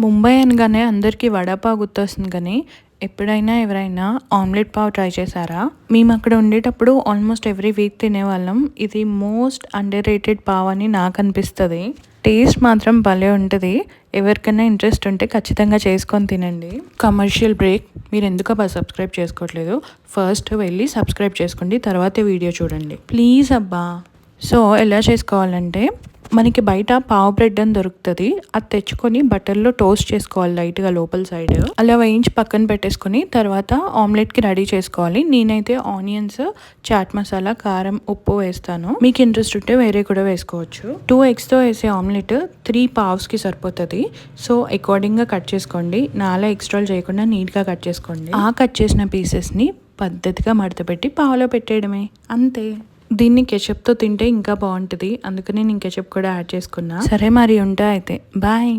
ముంబై అనగానే అందరికీ వడాపావ్ గుర్తొస్తుంది కానీ ఎప్పుడైనా ఎవరైనా ఆమ్లెట్ పావ్ ట్రై చేశారా? మేము అక్కడ ఉండేటప్పుడు ఆల్మోస్ట్ ఎవ్రీ వీక్ తినేవాళ్ళం. ఇది మోస్ట్ అండర్ రేటెడ్ పావ్ అని నాకు అనిపిస్తుంది. టేస్ట్ మాత్రం భలే ఉంటుంది. ఎవరికైనా ఇంట్రెస్ట్ ఉంటే ఖచ్చితంగా చేసుకొని తినండి. Commercial break. మీరు ఎందుకు సబ్స్క్రైబ్ చేసుకోవట్లేదు? ఫస్ట్ వెళ్ళి సబ్స్క్రైబ్ చేసుకోండి, తర్వాతే వీడియో చూడండి ప్లీజ్ అబ్బా. సో ఎలా చేసుకోవాలంటే, మనకి బయట పావ్ బ్రెడ్ అని దొరుకుతుంది. అది తెచ్చుకొని బటర్లో టోస్ట్ చేసుకోవాలి లైట్గా లోపల సైడ్. అలా వేయించి పక్కన పెట్టేసుకొని తర్వాత ఆమ్లెట్కి రెడీ చేసుకోవాలి. నేనైతే ఆనియన్స్, చాట్ మసాలా, కారం, ఉప్పు వేస్తాను. మీకు ఇంట్రెస్ట్ ఉంటే వేరే కూడా వేసుకోవచ్చు. 2 eggsతో వేసే ఆమ్లెట్ 3 పావ్స్కి సరిపోతుంది. సో అకార్డింగ్గా కట్ చేసుకోండి. నాలా ఎక్స్ట్రాలు చేయకుండా నీట్గా కట్ చేసుకోండి. ఆ కట్ చేసిన పీసెస్ని పద్ధతిగా మడతపెట్టి పావులో పెట్టేయడమే, అంతే. దీన్ని కెచప్తో తింటే ఇంకా బాగుంటుంది, అందుకని నేను కెచప్ కూడా యాడ్ చేసుకున్నా. సరే మరి ఉంటా అయితే, బాయ్.